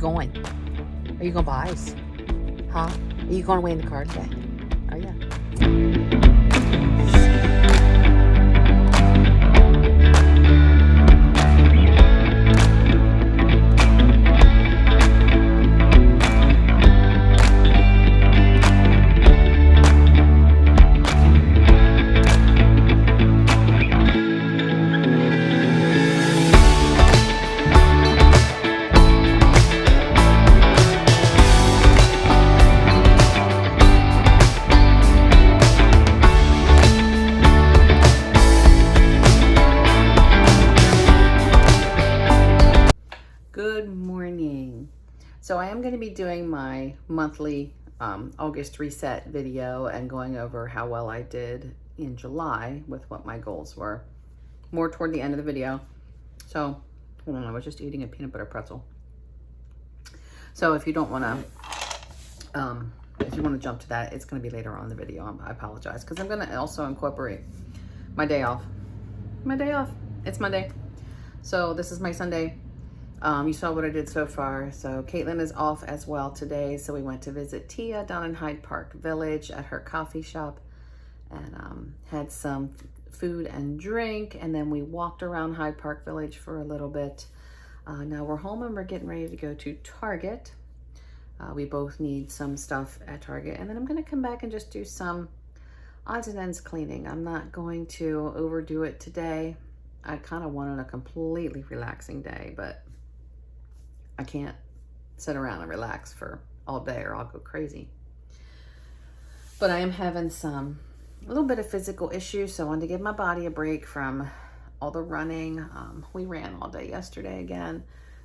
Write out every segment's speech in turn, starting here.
going? Are you going to buy ice? Huh? Are you going away in the car today? Are you? Good morning. So I am going to be doing my monthly August reset video and going over how well I did in July with what my goals were. More toward the end of the video. So, hold on, I was just eating a peanut butter pretzel. So if you don't want to, if you want to jump to that, it's going to be later on in the video. I apologize because I'm going to also incorporate my day off. My day off. It's Monday. So this is my Sunday. You saw what I did so far. So Caitlin is off as well today. So we went to visit Tia down in Hyde Park Village at her coffee shop and had some food and drink. And then we walked around Hyde Park Village for a little bit. Now we're home and we're getting ready to go to Target. We both need some stuff at Target. And then I'm going to come back and just do some odds and ends cleaning. I'm not going to overdo it today. I kind of wanted a completely relaxing day, but I can't sit around and relax for all day or I'll go crazy. But I am having a little bit of physical issues, so I wanted to give my body a break from all the running. We ran all day yesterday again.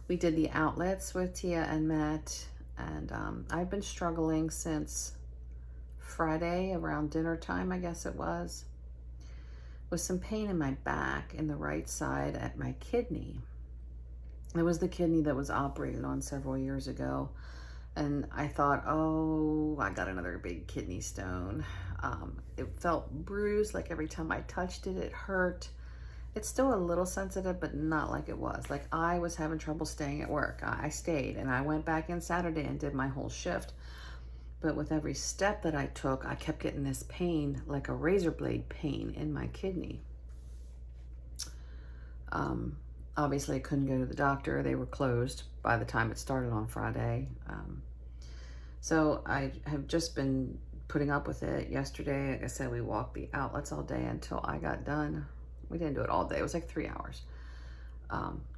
We did the outlets with Tia and Matt, and I've been struggling since Friday around dinner time, I guess it was, with some pain in my back in the right side at my kidney. It was the kidney that was operated on several years ago. And I thought, oh, I got another big kidney stone. It felt bruised, like every time I touched it, it hurt. It's still a little sensitive, but not like it was. Like I was having trouble staying at work. I stayed and I went back in Saturday and did my whole shift. But with every step that I took, I kept getting this pain, like a razor blade pain in my kidney. Obviously, I couldn't go to the doctor. They were closed by the time it started on Friday. So I have just been putting up with it. Yesterday, like I said, we walked the outlets all day until I got done. We didn't do it all day. It was like 3 hours.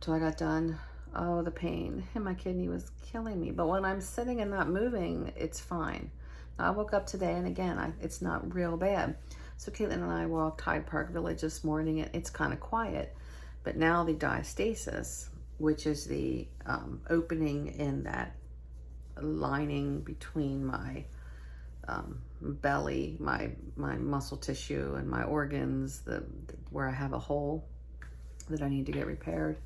Till I got done. Oh, the pain in my kidney was killing me. But when I'm sitting and not moving, it's fine. Now, I woke up today, and again, it's not real bad. So Caitlin and I walked Hyde Park Village this morning, and it's kind of quiet. But now the diastasis, which is the opening in that lining between my belly, my muscle tissue and my organs, where I have a hole that I need to get repaired,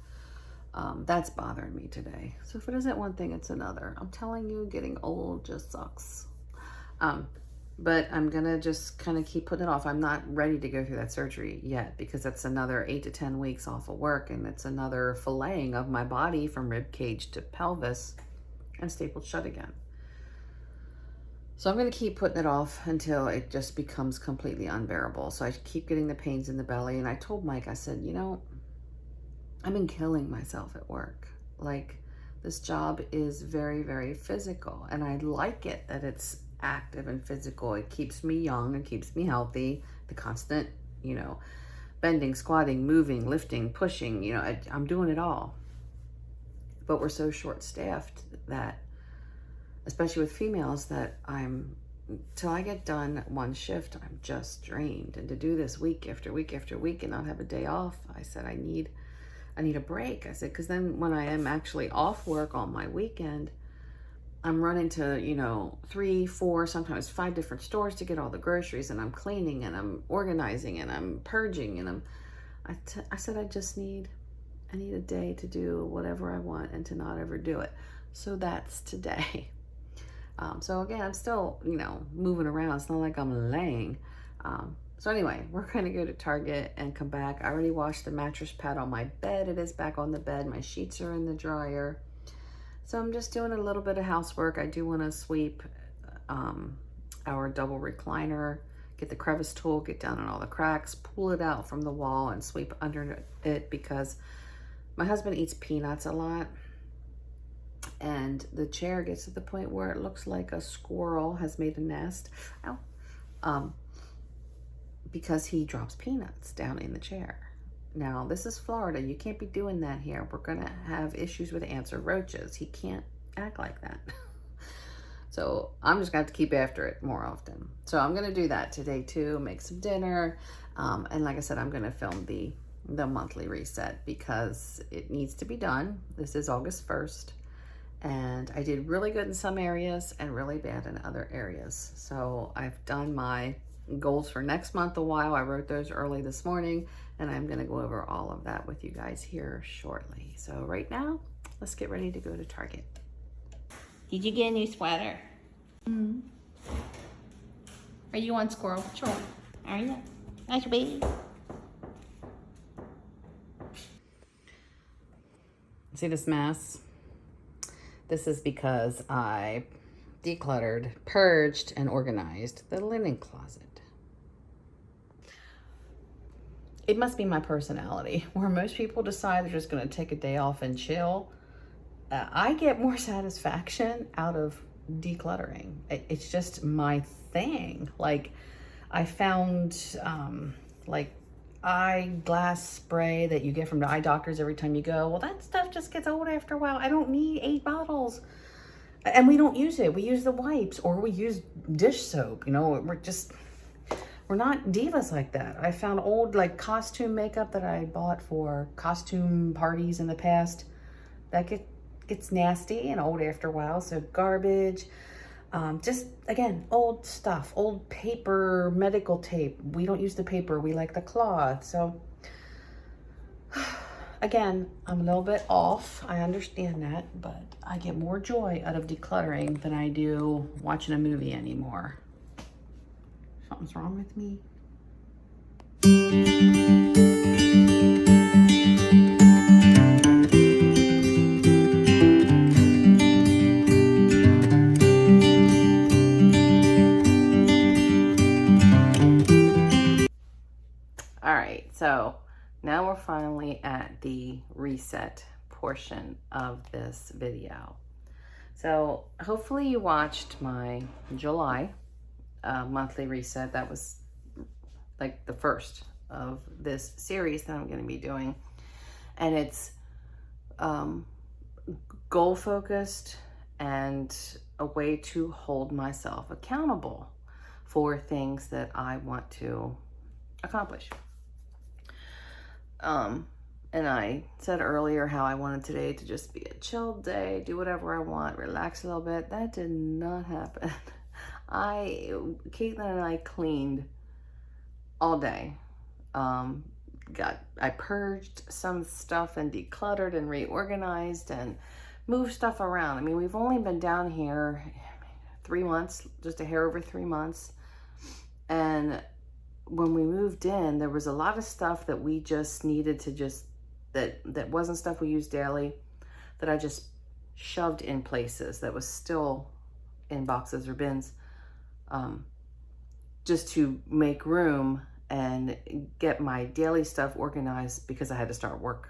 that's bothering me today. So if it isn't one thing, it's another. I'm telling you, getting old just sucks. But I'm going to just kind of keep putting it off. I'm not ready to go through that surgery yet because that's another 8 to 10 weeks off of work. And it's another filleting of my body from rib cage to pelvis and stapled shut again. So I'm going to keep putting it off until it just becomes completely unbearable. So I keep getting the pains in the belly. And I told Mike, I said, you know, I've been killing myself at work. Like, this job is very, very physical. And I like it that it's active and physical. It keeps me young and keeps me healthy. The constant, you know, bending, squatting, moving, lifting, pushing, you know, I'm doing it all. But we're so short-staffed that, especially with females, that till I get done one shift, I'm just drained. And to do this week after week after week and not have a day off, I said, I need a break. I said, because then when I am actually off work on my weekend, I'm running to, you know, 3, 4, sometimes 5 different stores to get all the groceries, and I'm cleaning and I'm organizing and I'm purging and I said, I need a day to do whatever I want and to not ever do it. So that's today. So again, I'm still, you know, moving around. It's not like I'm laying. So anyway, we're going to go to Target and come back. I already washed the mattress pad on my bed. It is back on the bed. My sheets are in the dryer. So I'm just doing a little bit of housework. I do want to sweep our double recliner, get the crevice tool, get down in all the cracks, pull it out from the wall and sweep under it because my husband eats peanuts a lot. And the chair gets to the point where it looks like a squirrel has made a nest. Ow. Because he drops peanuts down in the chair. Now, this is Florida. You can't be doing that here. We're going to have issues with ants or roaches. He can't act like that. So I'm just going to have to keep after it more often. So I'm going to do that today too, make some dinner. And like I said, I'm going to film the monthly reset because it needs to be done. This is August 1st. And I did really good in some areas and really bad in other areas. So I've done my goals for next month a while. I wrote those early this morning, and I'm going to go over all of that with you guys here shortly. So right now, let's get ready to go to Target. Did you get a new sweater? Mm-hmm. Are you on squirrel patrol? Are you? Nice baby. See this mess? This is because I decluttered, purged, and organized the linen closet. It must be my personality, where most people decide they're just going to take a day off and chill. I get more satisfaction out of decluttering. It's just my thing. Like, I found like eyeglass spray that you get from the eye doctors every time you go. Well, that stuff just gets old after a while. I don't need 8 bottles. And we don't use it. We use the wipes or we use dish soap. You know, we're not divas like that. I found old like costume makeup that I bought for costume parties in the past. That gets nasty and old after a while. So garbage. Just, again, old stuff, old paper, medical tape. We don't use the paper. We like the cloth. So, again, I'm a little bit off. I understand that, but I get more joy out of decluttering than I do watching a movie anymore. Something's wrong with me. All right, so now we're finally at the reset portion of this video. So hopefully you watched my July monthly reset. That was like the first of this series that I'm going to be doing. And it's goal focused and a way to hold myself accountable for things that I want to accomplish. And I said earlier how I wanted today to just be a chill day, do whatever I want, relax a little bit. That did not happen. Caitlin and I cleaned all day. I purged some stuff and decluttered and reorganized and moved stuff around. I mean, we've only been down here 3 months, just a hair over 3 months. And when we moved in, there was a lot of stuff that we just needed to that wasn't stuff we used daily, that I just shoved in places that was still in boxes or bins, just to make room and get my daily stuff organized because I had to start work,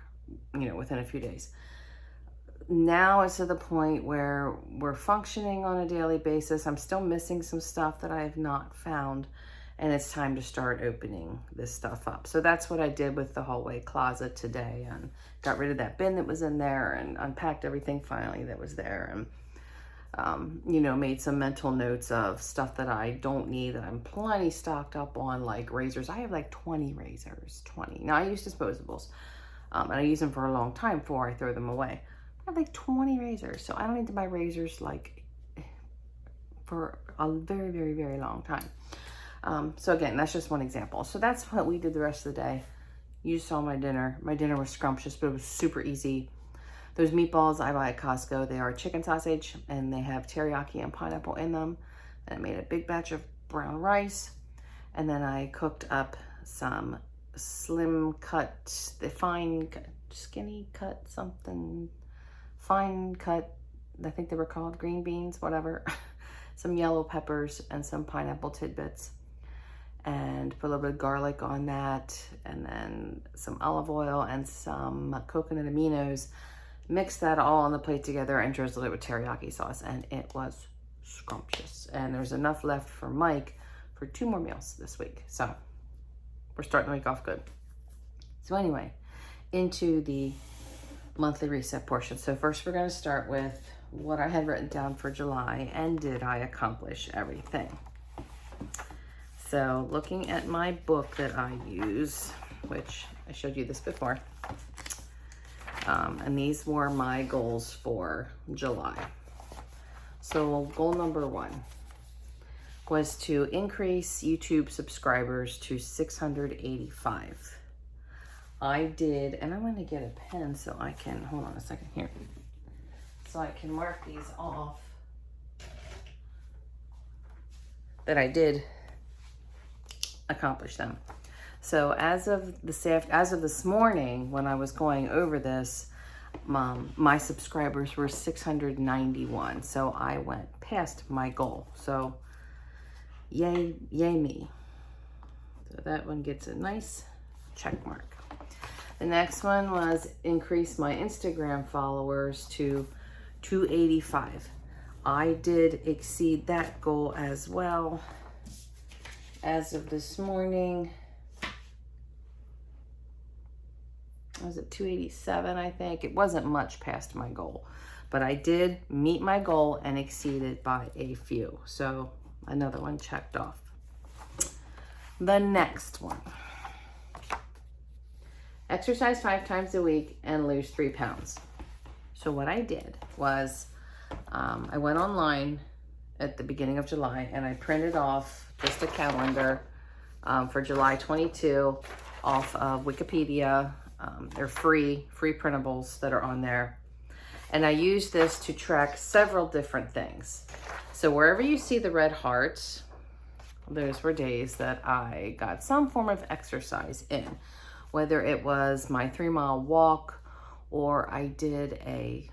within a few days. Now it's to the point where we're functioning on a daily basis. I'm still missing some stuff that I have not found, and it's time to start opening this stuff up. So that's what I did with the hallway closet today, and got rid of that bin that was in there and unpacked everything finally that was there, and made some mental notes of stuff that I don't need, that I'm plenty stocked up on, like razors. I have like 20 razors, 20. Now I use disposables, and I use them for a long time before I throw them away. I have like 20 razors, so I don't need to buy razors like for a very, very, very long time. So again, that's just one example. So that's what we did the rest of the day. You saw my dinner. My dinner was scrumptious, but it was super easy. Those meatballs I buy at Costco, they are chicken sausage, and they have teriyaki and pineapple in them. And I made a big batch of brown rice. And then I cooked up some slim cut, fine cut I think they were called green beans, whatever. Some yellow peppers and some pineapple tidbits. And put a little bit of garlic on that, and then some olive oil and some coconut aminos. Mixed that all on the plate together and drizzled it with teriyaki sauce, and it was scrumptious. And there's enough left for Mike for 2 more meals this week. So we're starting the week off good. So anyway, into the monthly reset portion. So first we're going to start with what I had written down for July, and did I accomplish everything? So looking at my book that I use, which I showed you this before, and these were my goals for July. So goal number 1 was to increase YouTube subscribers to 685. I did, and I'm going to get a pen so I can, hold on a second here, so I can mark these off that I did accomplish them. So as of this morning, when I was going over this, my subscribers were 691. So I went past my goal. So yay me. So that one gets a nice check mark. The next one was increase my Instagram followers to 285. I did exceed that goal as well. As of this morning, was it 287, I think? It wasn't much past my goal, but I did meet my goal and exceed it by a few. So another one checked off. The next one, exercise 5 times a week and lose 3 pounds. So what I did was I went online at the beginning of July and I printed off just a calendar for July 22 off of Wikipedia. They're free printables that are on there. And I use this to track several different things. So wherever you see the red hearts, those were days that I got some form of exercise in. Whether it was my 3-mile walk, or I did a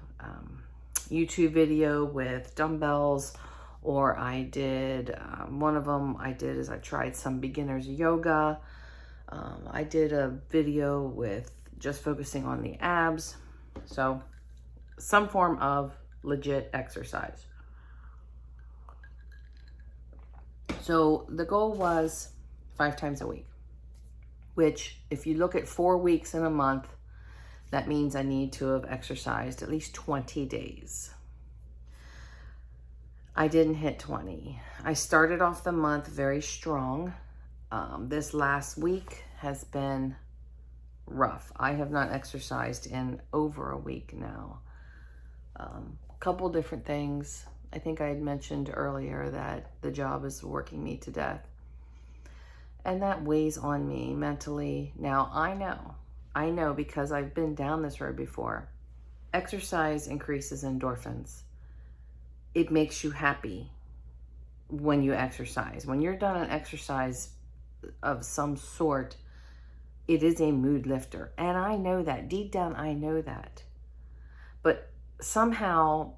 YouTube video with dumbbells, or I did, one of them I did is I tried some beginner's yoga. I did a video with just focusing on the abs. So some form of legit exercise. So the goal was 5 times a week, which if you look at 4 weeks in a month, that means I need to have exercised at least 20 days. I didn't hit 20. I started off the month very strong. This last week has been rough. I have not exercised in over a week now. Couple different things. I think I had mentioned earlier that the job is working me to death. And that weighs on me mentally. Now, I know because I've been down this road before. Exercise increases endorphins. It makes you happy when you exercise. When you're done an exercise of some sort, it is a mood lifter. And I know that. Deep down, I know that. But somehow,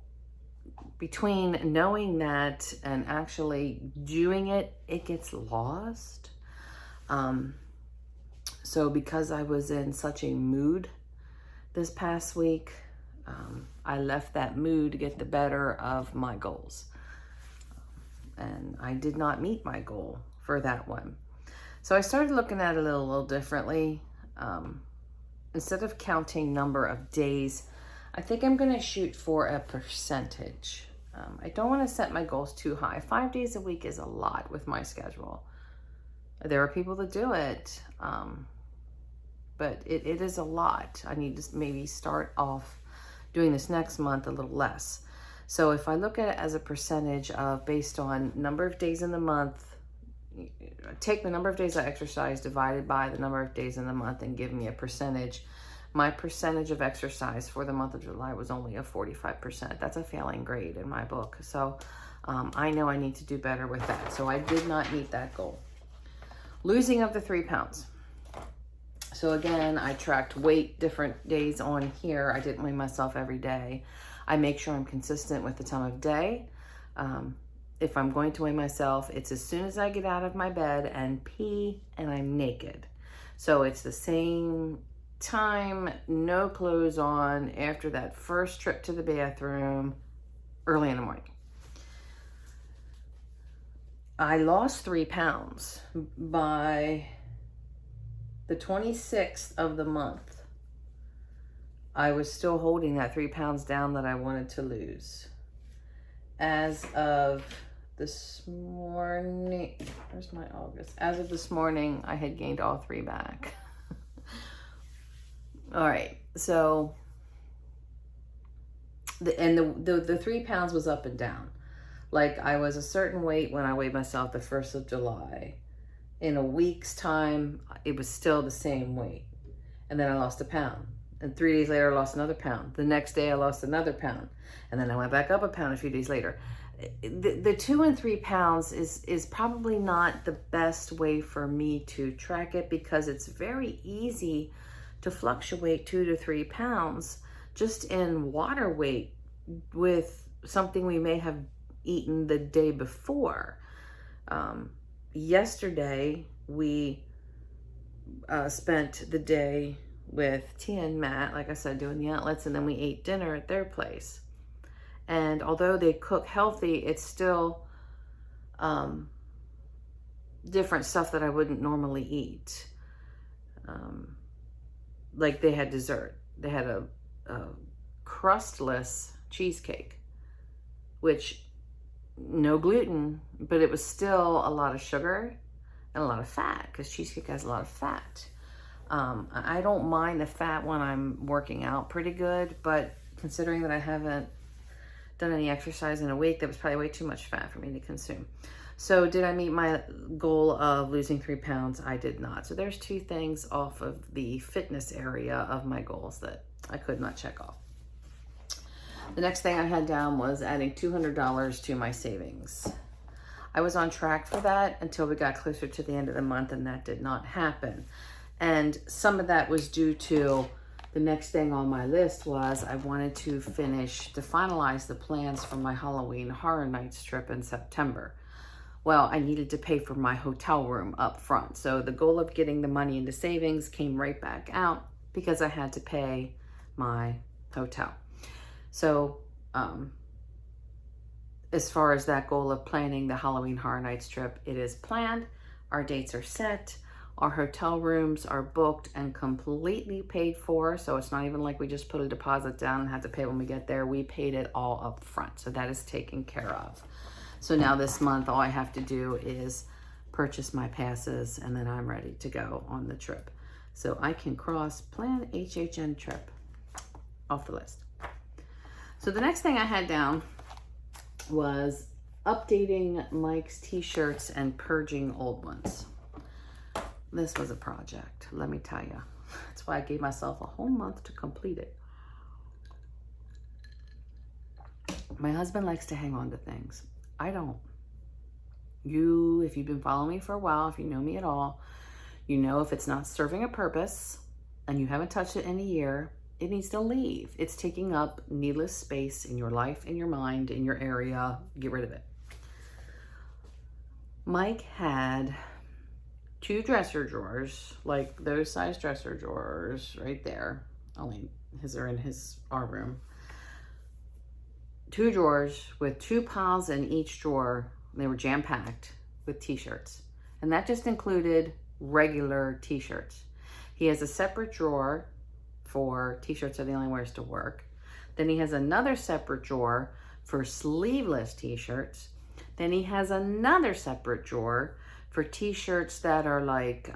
between knowing that and actually doing it, it gets lost. So because I was in such a mood this past week, I left that mood to get the better of my goals. And I did not meet my goal for that one. So I started looking at it a little differently. Instead of counting number of days, I think I'm going to shoot for a percentage. I don't want to set my goals too high. 5 days a week is a lot with my schedule. There are people that do it, but it is a lot. I need to maybe start off doing this next month a little less. So if I look at it as a percentage of based on number of days in the month, take the number of days I exercise divided by the number of days in the month and give me a percentage. My percentage of exercise for the month of July was only a 45%. That's a failing grade in my book. So I know I need to do better with that. So I did not meet that goal. Losing of the 3 pounds. So again, I tracked weight different days on here. I didn't weigh myself every day. I make sure I'm consistent with the time of day. If I'm going to weigh myself, it's as soon as I get out of my bed and pee and I'm naked. So it's the same time, no clothes on, after that first trip to the bathroom, early in the morning. I lost 3 pounds by the 26th of the month. I was still holding that 3 pounds down that I wanted to lose. As of this morning, where's my August? As of this morning, I had gained all 3 back. All right, so the 3 pounds was up and down. Like, I was a certain weight when I weighed myself the 1st of July. In a week's time, it was still the same weight. And then I lost a pound. And 3 days later, I lost another pound. The next day, I lost another pound. And then I went back up a pound a few days later. The 2 and 3 pounds is probably not the best way for me to track it, because it's very easy to fluctuate 2 to 3 pounds just in water weight with something we may have eaten the day before. Yesterday, we spent the day with Tia and Matt, like I said, doing the outlets, and then we ate dinner at their place. And although they cook healthy, it's still different stuff that I wouldn't normally eat. Like, they had dessert. They had a crustless cheesecake, which, no gluten, but it was still a lot of sugar and a lot of fat, because cheesecake has a lot of fat. I don't mind the fat when I'm working out pretty good, but considering that I haven't done any exercise in a week, that was probably way too much fat for me to consume. So did I meet my goal of losing 3 pounds? I did not. So there's 2 things off of the fitness area of my goals that I could not check off. The next thing I had down was adding $200 to my savings. I was on track for that until we got closer to the end of the month, and that did not happen. And some of that was due to the next thing on my list was I wanted to finalize the plans for my Halloween Horror Nights trip in September. Well, I needed to pay for my hotel room up front. So the goal of getting the money into savings came right back out because I had to pay my hotel. So as far as that goal of planning the Halloween Horror Nights trip, it is planned. Our dates are set. Our hotel rooms are booked and completely paid for. So it's not even like we just put a deposit down and had to pay when we get there. We paid it all up front. So that is taken care of. So now this month, all I have to do is purchase my passes, and then I'm ready to go on the trip. So I can cross plan HHN trip off the list. So the next thing I had down was updating Mike's t-shirts and purging old ones. This was a project, let me tell you. That's why I gave myself a whole month to complete it. My husband likes to hang on to things. I don't. If you've been following me for a while, if you know me at all, you know if it's not serving a purpose and you haven't touched it in a year, it needs to leave. It's taking up needless space in your life, in your mind, in your area. Get rid of it. Mike had 2 dresser drawers, like those size dresser drawers right there. Only his are in our room. 2 drawers with 2 piles in each drawer. They were jam-packed with t-shirts. And that just included regular t-shirts. He has a separate drawer for t-shirts that he only wears to work. Then he has another separate drawer for sleeveless t-shirts. Then he has another separate drawer for t-shirts that are like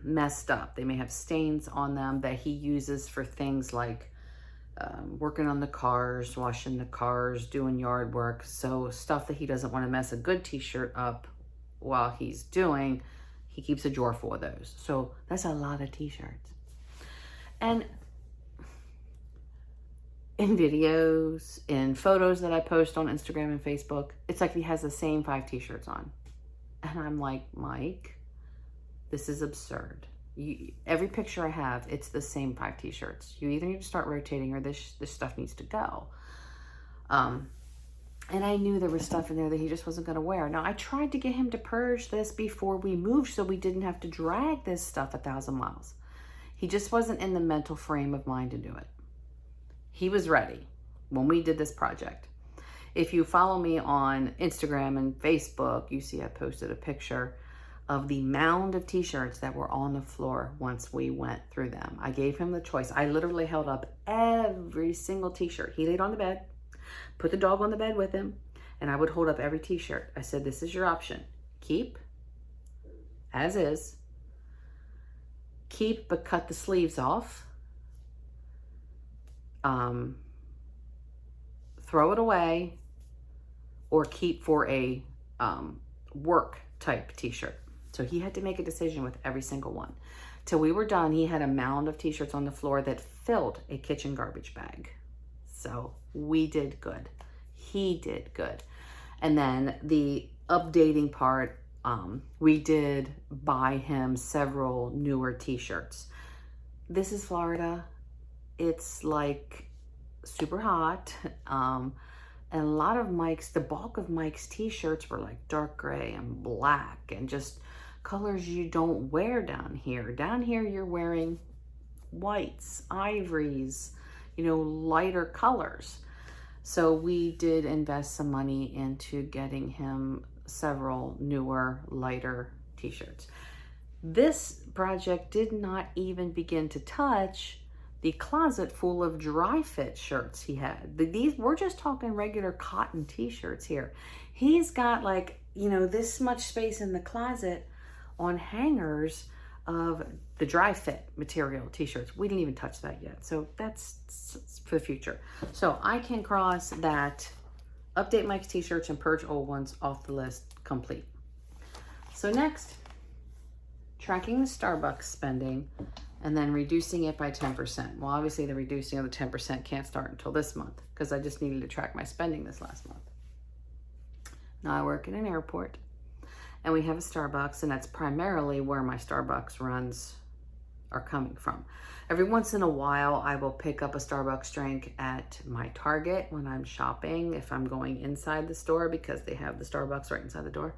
messed up. They may have stains on them that he uses for things like working on the cars, washing the cars, doing yard work. So stuff that he doesn't want to mess a good t-shirt up while he's doing, he keeps a drawer full of those. So that's a lot of t-shirts. And in videos, in photos that I post on Instagram and Facebook, it's like he has the same 5 t-shirts on. And I'm like, Mike, this is absurd. Every picture I have, it's the same 5 t-shirts. You either need to start rotating or this stuff needs to go. And I knew there was stuff in there that he just wasn't going to wear. Now, I tried to get him to purge this before we moved so we didn't have to drag this stuff 1,000 miles. He just wasn't in the mental frame of mind to do it. He was ready when we did this project. If you follow me on Instagram and Facebook, you see I posted a picture of the mound of t-shirts that were on the floor once we went through them. I gave him the choice. I literally held up every single t-shirt. He laid on the bed, put the dog on the bed with him, and I would hold up every t-shirt. I said, this is your option. Keep, as is. Keep, but cut the sleeves off. Throw it away, or keep for a work type t-shirt. So he had to make a decision with every single one. Till we were done, he had a mound of t-shirts on the floor that filled a kitchen garbage bag. So we did good. He did good. And then the updating part, we did buy him several newer t-shirts. This is Florida. It's like super hot. And a lot of Mike's, the bulk of Mike's t-shirts were like dark gray and black and just colors you don't wear down here. Down here you're wearing whites, ivories, you know, lighter colors. So we did invest some money into getting him several newer, lighter t-shirts. This project did not even begin to touch the closet full of dry fit shirts he had. These, we're just talking regular cotton t-shirts here. He's got like, you know, this much space in the closet on hangers of the dry fit material t-shirts. We didn't even touch that yet. So that's for the future. So I can cross that update Mike's t-shirts and purge old ones off the list complete. So next, tracking the Starbucks spending and then reducing it by 10%. Well, obviously the reducing of the 10% can't start until this month because I just needed to track my spending this last month. Now I work in an airport and we have a Starbucks, and that's primarily where my Starbucks runs are coming from. Every once in a while, I will pick up a Starbucks drink at my Target when I'm shopping, if I'm going inside the store, because they have the Starbucks right inside the door.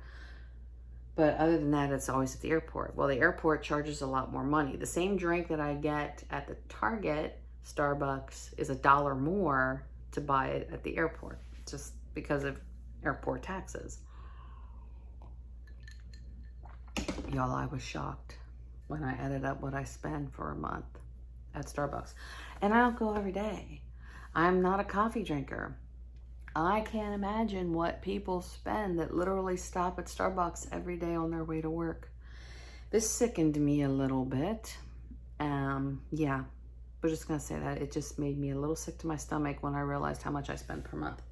But other than that, it's always at the airport. Well, the airport charges a lot more money. The same drink that I get at the Target Starbucks is $1 more to buy it at the airport, just because of airport taxes. Y'all, I was shocked when I added up what I spend for a month at Starbucks. And I don't go every day. I'm not a coffee drinker. I can't imagine what people spend that literally stop at Starbucks every day on their way to work. This sickened me a little bit. Yeah, we're just gonna say that. It just made me a little sick to my stomach when I realized how much I spend per month.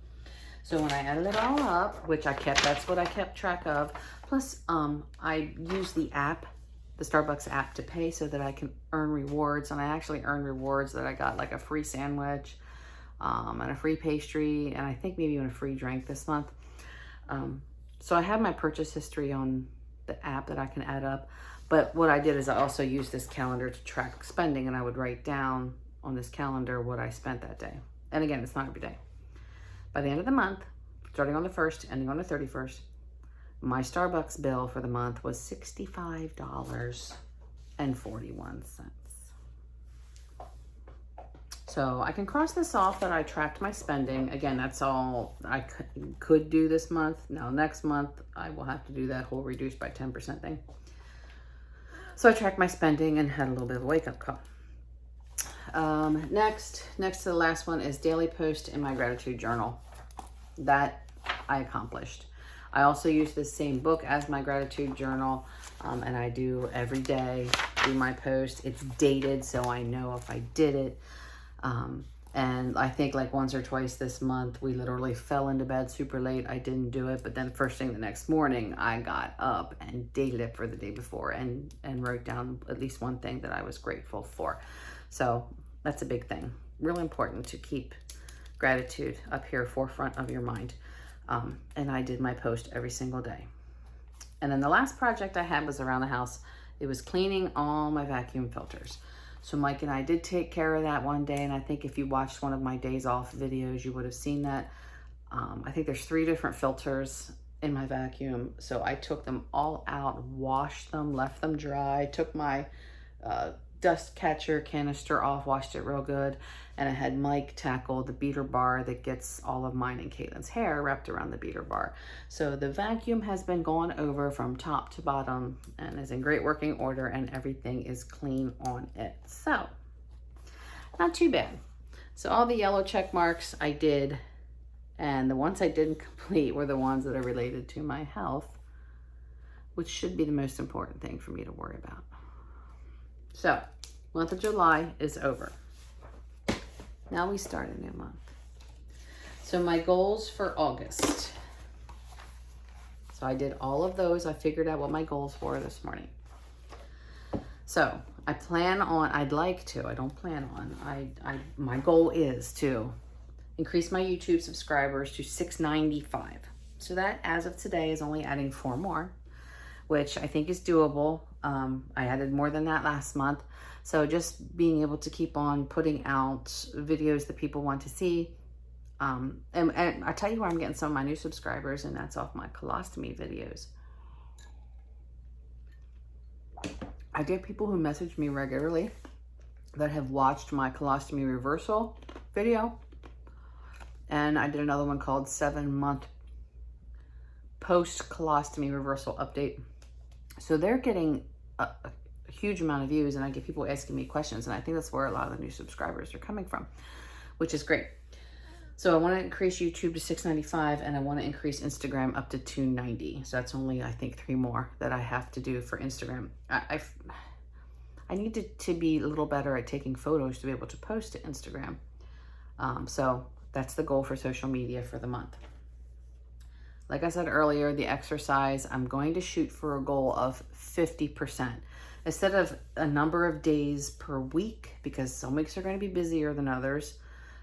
So when I added it all up, which I kept, that's what I kept track of. Plus, I use the app, the Starbucks app, to pay so that I can earn rewards. And I actually earned rewards that I got like a free sandwich and a free pastry, and I think maybe even a free drink this month. So I have my purchase history on the app that I can add up. But what I did is I also used this calendar to track spending, and I would write down on this calendar what I spent that day. And again, it's not every day. By the end of the month, starting on the 1st, ending on the 31st, my Starbucks bill for the month was $65.41. So I can cross this off that I tracked my spending. Again, that's all I could do this month. Now next month, I will have to do that whole reduced by 10% thing. So I tracked my spending and had a little bit of a wake-up call. Next to the last one is daily post in my gratitude journal. That I accomplished. I also use this same book as my gratitude journal, and I do every day do my post. It's dated, so I know if I did it. And I think like once or twice this month, we literally fell into bed super late. I didn't do it, but then first thing the next morning, I got up and dated it for the day before and wrote down at least one thing that I was grateful for. So that's a big thing. Really important to keep gratitude up here, forefront of your mind. And I did my post every single day. And then the last project I had was around the house. It was cleaning all my vacuum filters. So Mike and I did take care of that one day. And I think if you watched one of my days off videos, you would have seen that. I think there's 3 different filters in my vacuum. So I took them all out, washed them, left them dry, took my dust catcher canister off, washed it real good, and I had Mike tackle the beater bar that gets all of mine and Caitlin's hair wrapped around the beater bar. So the vacuum has been gone over from top to bottom and is in great working order, and everything is clean on it. So not too bad. So all the yellow check marks I did, and the ones I didn't complete were the ones that are related to my health, which should be the most important thing for me to worry about. So, month of July is over. Now we start a new month. So my goals for August. So I did all of those. I figured out what my goals were this morning. So I plan on, I'd like to, I don't plan on, my goal is to increase my YouTube subscribers to 695. So that, as of today, is only adding 4 more, which I think is doable. I added more than that last month. So just being able to keep on putting out videos that people want to see. And I tell you where I'm getting some of my new subscribers, and that's off my colostomy videos. I get people who message me regularly that have watched my colostomy reversal video. And I did another one called 7-month post colostomy reversal update. So they're getting a huge amount of views, and I get people asking me questions, and I think that's where a lot of the new subscribers are coming from, which is great. So I want to increase YouTube to 695, and I want to increase Instagram up to 290. So that's only, I think, 3 more that I have to do for Instagram. I need to be a little better at taking photos to be able to post to Instagram. So that's the goal for social media for the month. Like I said earlier, the exercise, I'm going to shoot for a goal of 50%. Instead of a number of days per week, because some weeks are going to be busier than others.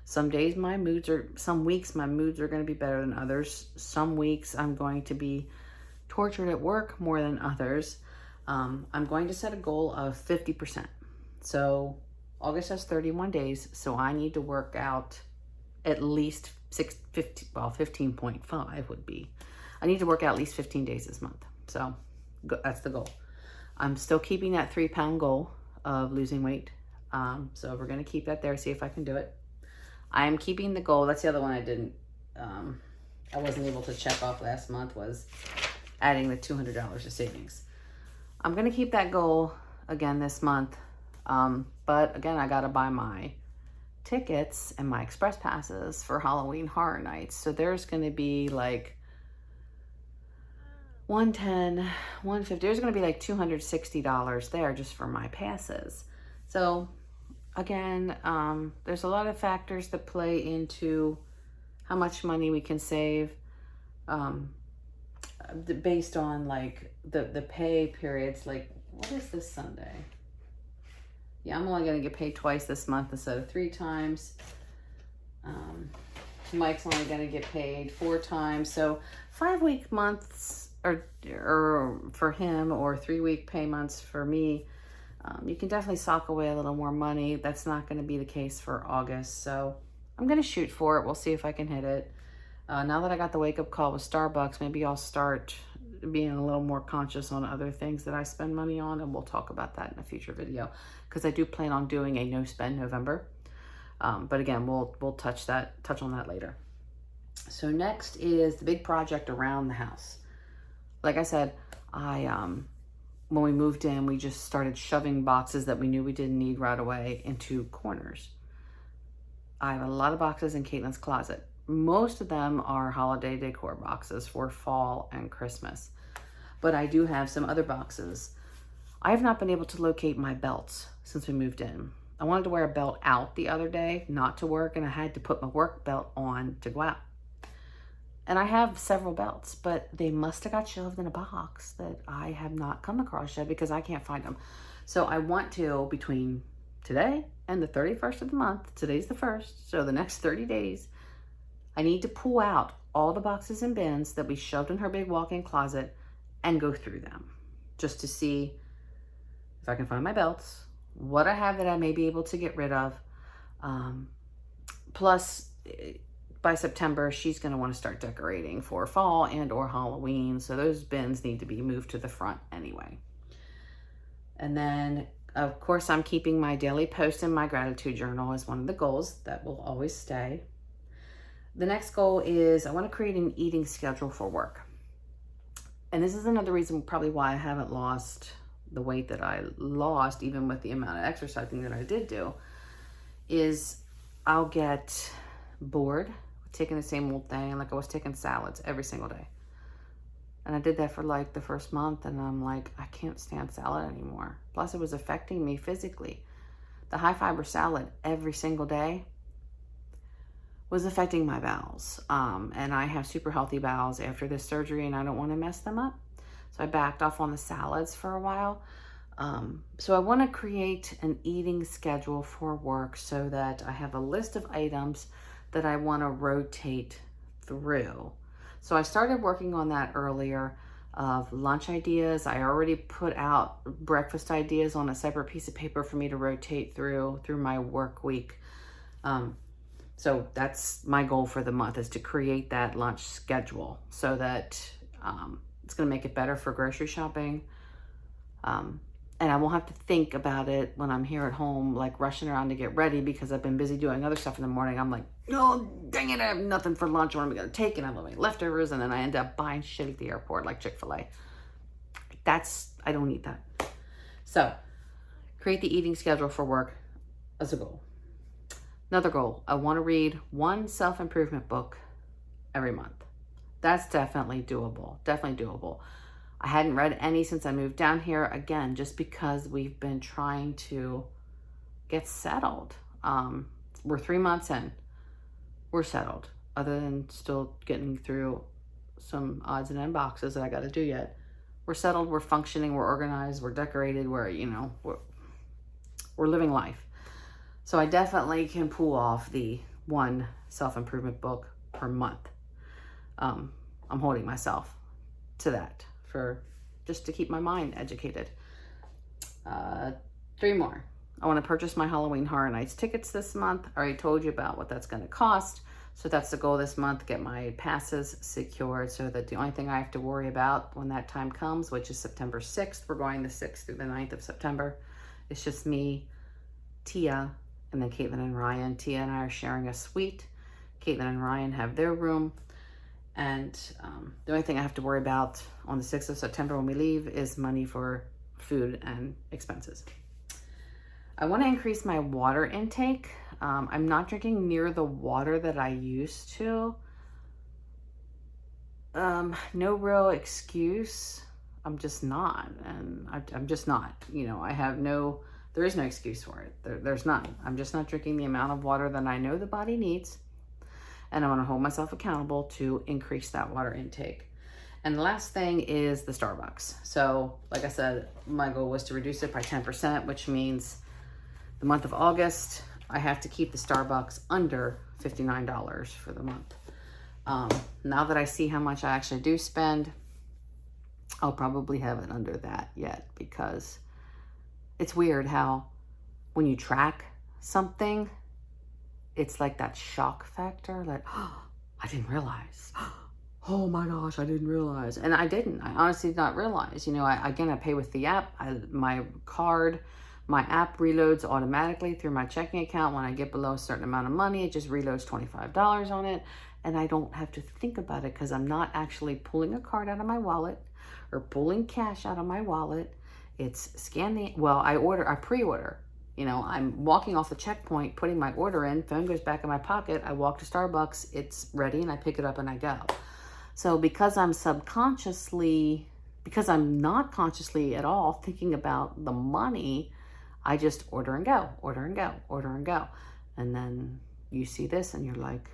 Some weeks my moods are going to be better than others. Some weeks I'm going to be tortured at work more than others. I'm going to set a goal of 50%. So August has 31 days, so I need to work out at least 15.5 would be. I need to work out at least 15 days this month. So that's the goal. I'm still keeping that 3-pound goal of losing weight. So we're going to keep that there, see if I can do it. I am keeping the goal. That's the other one I didn't, I wasn't able to check off last month, was adding the $200 of savings. I'm going to keep that goal again this month. But again, I got to buy my tickets and my express passes for Halloween Horror Nights. So there's going to be like $110, $150. There's going to be like $260 there just for my passes. So again, there's a lot of factors that play into how much money we can save, based on like the pay periods. Like, what is this Sunday? Yeah, I'm only going to get paid twice this month instead of 3 times. Mike's only going to get paid 4 times. So 5-week months or for him, or 3-week pay months for me. You can definitely sock away a little more money. That's not going to be the case for August. So I'm going to shoot for it. We'll see if I can hit it. Now that I got the wake-up call with Starbucks, maybe I'll start being a little more conscious on other things that I spend money on, and we'll talk about that in a future video, because I do plan on doing a no-spend November. But again, we'll touch on that later. So next is the big project around the house. Like I said, when we moved in, we just started shoving boxes that we knew we didn't need right away into corners. I have a lot of boxes in Caitlin's closet. Most of them are holiday decor boxes for fall and Christmas. But I do have some other boxes. I have not been able to locate my belts since we moved in. I wanted to wear a belt out the other day, not to work, and I had to put my work belt on to go out. And I have several belts, but they must have got shoved in a box that I have not come across yet because I can't find them. So I want to, between today and the 31st of the month, today's the 1st, so the next 30 days, I need to pull out all the boxes and bins that we shoved in her big walk-in closet and go through them just to see if I can find my belts, what I have that I may be able to get rid of, plus by September, she's going to want to start decorating for fall and or Halloween. So those bins need to be moved to the front anyway. And then, of course, I'm keeping my daily post in my gratitude journal as one of the goals. That will always stay. The next goal is I want to create an eating schedule for work. And this is another reason probably why I haven't lost the weight that I lost, even with the amount of exercising that I did do, is I'll get bored with taking the same old thing. Like I was taking salads every single day. And I did that for like the first month, and I'm like, I can't stand salad anymore. Plus it was affecting me physically. The high fiber salad every single day was affecting my bowels. And I have super healthy bowels after this surgery, and I don't want to mess them up. So I backed off on the salads for a while. So I want to create an eating schedule for work so that I have a list of items that I want to rotate through. So I started working on that earlier, of lunch ideas. I already put out breakfast ideas on a separate piece of paper for me to rotate through my work week. So that's my goal for the month, is to create that lunch schedule so that it's going to make it better for grocery shopping. And I won't have to think about it when I'm here at home, like rushing around to get ready because I've been busy doing other stuff in the morning. I'm like, oh, dang it, I have nothing for lunch. What am I going to take? And I have my leftovers, and then I end up buying shit at the airport like Chick-fil-A. I don't need that. So create the eating schedule for work as a goal. Another goal, I want to read one self-improvement book every month. That's definitely doable. Definitely doable. I hadn't read any since I moved down here, again, just because we've been trying to get settled. We're 3 months in. We're settled, other than still getting through some odds and end boxes that I got to do yet. We're settled, we're functioning, we're organized, we're decorated, we're living life. So I definitely can pull off the one self-improvement book per month. I'm holding myself to that just to keep my mind educated. 3 more. I want to purchase my Halloween Horror Nights tickets this month. I already told you about what that's going to cost. So that's the goal this month, get my passes secured so that the only thing I have to worry about when that time comes, which is September 6th, we're going the 6th through the 9th of September. It's just me, Tia, and then Caitlin and Ryan. Tia and I are sharing a suite. Caitlin and Ryan have their room. And the only thing I have to worry about on the 6th of September when we leave is money for food and expenses. I want to increase my water intake. I'm not drinking near the water that I used to. No real excuse. I'm just not. And I'm just not. There is no excuse for it. There's none. I'm just not drinking the amount of water that I know the body needs. And I want to hold myself accountable to increase that water intake. And the last thing is the Starbucks. So, like I said, my goal was to reduce it by 10%, which means the month of August, I have to keep the Starbucks under $59 for the month. Now that I see how much I actually do spend, I'll probably have it under that yet, because it's weird how when you track something, it's like that shock factor, like, oh, I didn't realize. Oh my gosh, I didn't realize. And I didn't. I honestly did not realize. I pay with the app. My app reloads automatically through my checking account. When I get below a certain amount of money, it just reloads $25 on it. And I don't have to think about it because I'm not actually pulling a card out of my wallet or pulling cash out of my wallet. It's I pre-order. I'm walking off the checkpoint, putting my order in, phone goes back in my pocket, I walk to Starbucks, it's ready, and I pick it up and I go. So because I'm not consciously at all thinking about the money, I just order and go, order and go, order and go. And then you see this and you're like,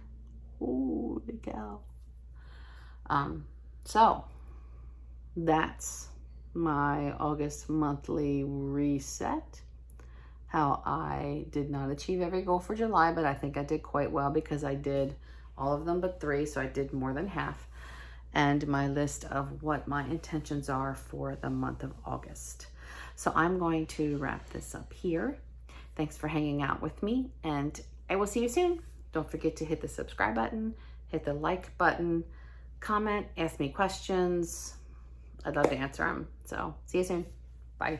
holy cow. So that's my August monthly reset. How I did not achieve every goal for July, but I think I did quite well because I did all of them but 3, so I did more than half. And my list of what my intentions are for the month of August. So I'm going to wrap this up here. Thanks for hanging out with me, and I will see you soon. Don't forget to hit the subscribe button, hit the like button, comment, ask me questions. I'd love to answer them. So see you soon. Bye.